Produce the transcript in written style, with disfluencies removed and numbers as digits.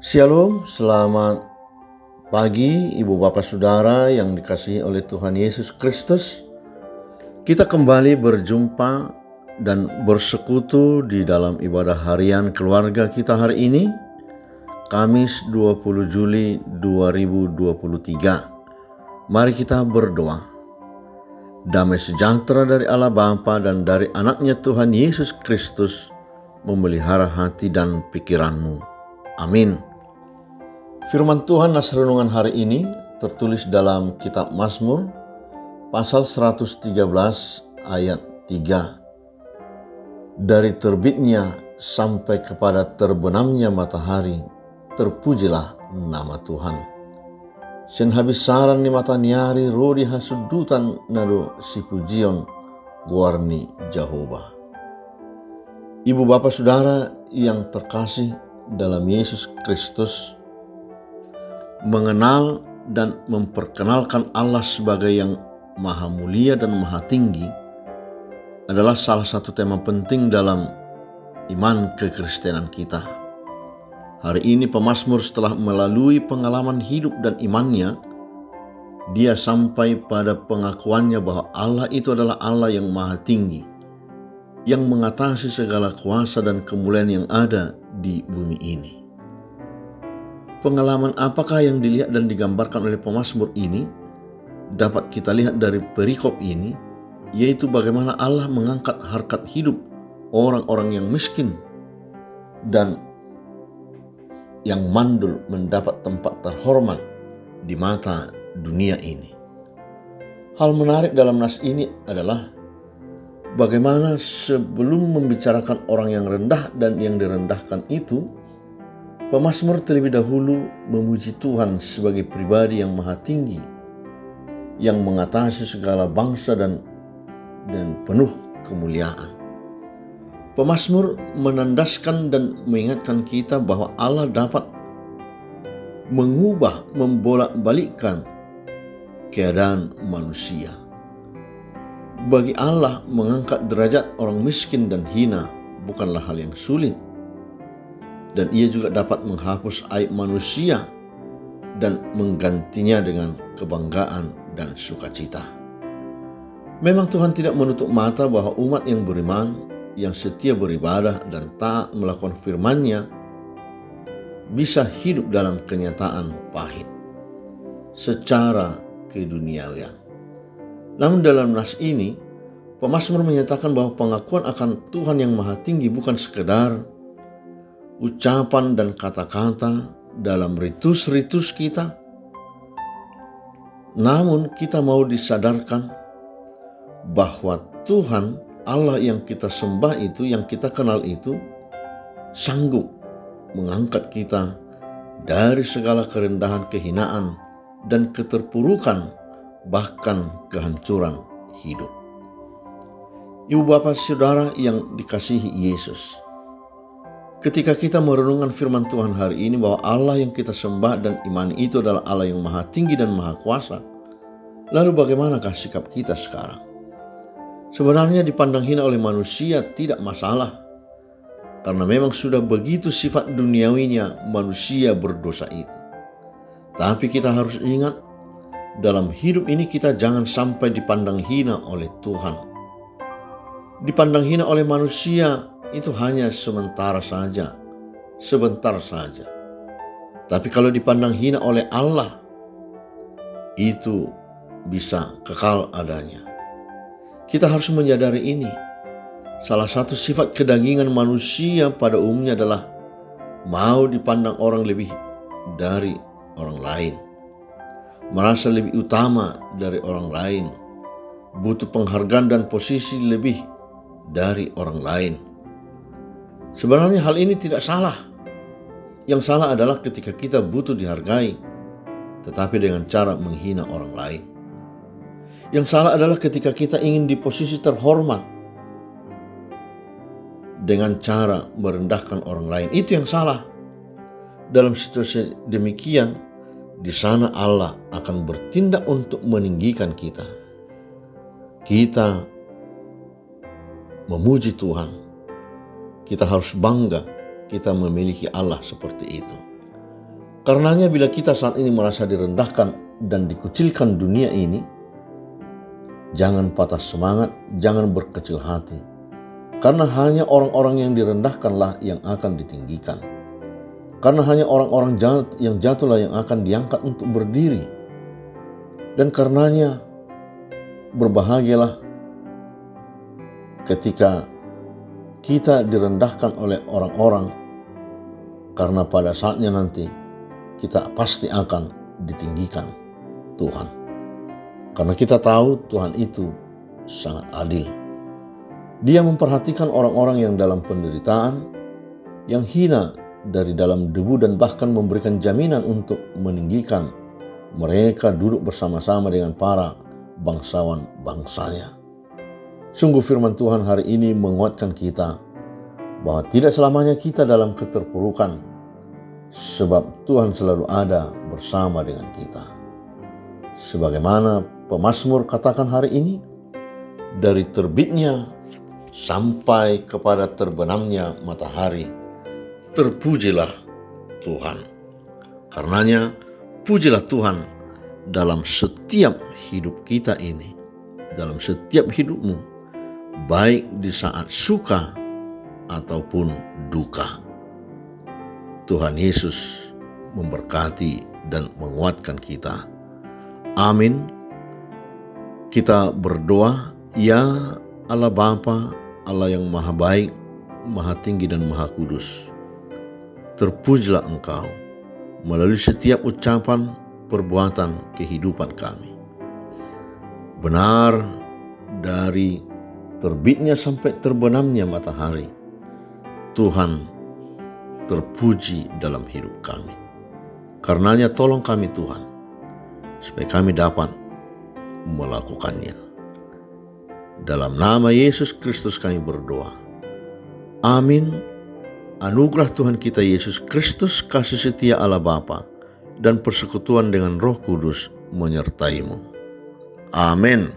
Shalom, selamat pagi Ibu Bapak Saudara yang dikasihi oleh Tuhan Yesus Kristus. Kita kembali berjumpa dan bersekutu di dalam ibadah harian keluarga kita hari ini, Kamis 20 Juli 2023. Mari kita berdoa. Damai sejahtera dari Allah Bapa dan dari anaknya Tuhan Yesus Kristus memelihara hati dan pikiranmu. Amin. Firman Tuhan nas renungan hari ini tertulis dalam kitab Mazmur pasal 113 ayat 3. Dari terbitnya sampai kepada terbenamnya matahari, terpujilah nama Tuhan. Sen habis saran ni matanyari rodi hasudutan nado si pujion guarni Jehovah. Ibu Bapak Saudara yang terkasih dalam Yesus Kristus, mengenal dan memperkenalkan Allah sebagai yang maha mulia dan maha tinggi adalah salah satu tema penting dalam iman kekristenan kita. Hari ini pemazmur setelah melalui pengalaman hidup dan imannya, dia sampai pada pengakuannya bahwa Allah itu adalah Allah yang maha tinggi, yang mengatasi segala kuasa dan kemuliaan yang ada di bumi ini. Pengalaman apakah yang dilihat dan digambarkan oleh pemazmur ini dapat kita lihat dari perikop ini, yaitu bagaimana Allah mengangkat harkat hidup orang-orang yang miskin dan yang mandul mendapat tempat terhormat di mata dunia ini. Hal menarik dalam nas ini adalah bagaimana sebelum membicarakan orang yang rendah dan yang direndahkan itu, pemazmur terlebih dahulu memuji Tuhan sebagai pribadi yang maha tinggi, yang mengatasi segala bangsa dan penuh kemuliaan. Pemazmur menandaskan dan mengingatkan kita bahwa Allah dapat mengubah, membolak-balikkan keadaan manusia. Bagi Allah, mengangkat derajat orang miskin dan hina bukanlah hal yang sulit. Dan ia juga dapat menghapus aib manusia dan menggantinya dengan kebanggaan dan sukacita. Memang Tuhan tidak menutup mata bahwa umat yang beriman, yang setia beribadah dan taat melakukan firman-Nya bisa hidup dalam kenyataan pahit secara keduniawian. Namun dalam nas ini, pemazmur menyatakan bahwa pengakuan akan Tuhan yang maha tinggi bukan sekedar ucapan dan kata-kata dalam ritus-ritus kita, namun kita mau disadarkan bahwa Tuhan Allah yang kita sembah itu, yang kita kenal itu, sanggup mengangkat kita dari segala kerendahan, kehinaan, dan keterpurukan, bahkan kehancuran hidup. Ibu Bapak Saudara yang dikasihi Yesus, ketika kita merenungkan firman Tuhan hari ini bahwa Allah yang kita sembah dan imani itu adalah Allah yang maha tinggi dan maha kuasa, lalu bagaimanakah sikap kita sekarang? Sebenarnya dipandang hina oleh manusia tidak masalah, karena memang sudah begitu sifat duniawinya manusia berdosa itu. Tapi kita harus ingat, dalam hidup ini kita jangan sampai dipandang hina oleh Tuhan. Dipandang hina oleh manusia itu hanya sementara saja, sebentar saja. Tapi kalau dipandang hina oleh Allah, itu bisa kekal adanya. Kita harus menyadari ini. Salah satu sifat kedagingan manusia pada umumnya adalah mau dipandang orang lebih dari orang lain, merasa lebih utama dari orang lain, butuh penghargaan dan posisi lebih dari orang lain. Sebenarnya hal ini tidak salah. Yang salah adalah ketika kita butuh dihargai, tetapi dengan cara menghina orang lain. Yang salah adalah ketika kita ingin di posisi terhormat dengan cara merendahkan orang lain. Itu yang salah. Dalam situasi demikian, di sana Allah akan bertindak untuk meninggikan kita. Kita memuji Tuhan. Kita harus bangga kita memiliki Allah seperti itu. Karenanya bila kita saat ini merasa direndahkan dan dikucilkan dunia ini, jangan patah semangat, jangan berkecil hati. Karena hanya orang-orang yang direndahkanlah yang akan ditinggikan. Karena hanya orang-orang yang jatuhlah yang akan diangkat untuk berdiri. Dan karenanya berbahagialah ketika kita direndahkan oleh orang-orang, karena pada saatnya nanti kita pasti akan ditinggikan Tuhan. Karena kita tahu Tuhan itu sangat adil. Dia memperhatikan orang-orang yang dalam penderitaan, yang hina dari dalam debu, dan bahkan memberikan jaminan untuk meninggikan mereka duduk bersama-sama dengan para bangsawan bangsanya. Sungguh firman Tuhan hari ini menguatkan kita bahwa tidak selamanya kita dalam keterpurukan, sebab Tuhan selalu ada bersama dengan kita. Sebagaimana pemazmur katakan hari ini, dari terbitnya sampai kepada terbenamnya matahari, terpujilah Tuhan. Karenanya, pujilah Tuhan dalam setiap hidup kita ini, dalam setiap hidupmu, baik di saat suka ataupun duka. Tuhan Yesus memberkati dan menguatkan kita. Amin. Kita berdoa, ya Allah Bapa, Allah yang maha baik, maha tinggi dan maha kudus. Terpujilah Engkau melalui setiap ucapan, perbuatan, kehidupan kami. Benar, dari terbitnya sampai terbenamnya matahari, Tuhan terpuji dalam hidup kami. Karenanya tolong kami Tuhan, supaya kami dapat melakukannya. Dalam nama Yesus Kristus kami berdoa. Amin. Anugerah Tuhan kita Yesus Kristus, kasih setia Allah Bapa, dan persekutuan dengan Roh Kudus menyertaimu. Amin.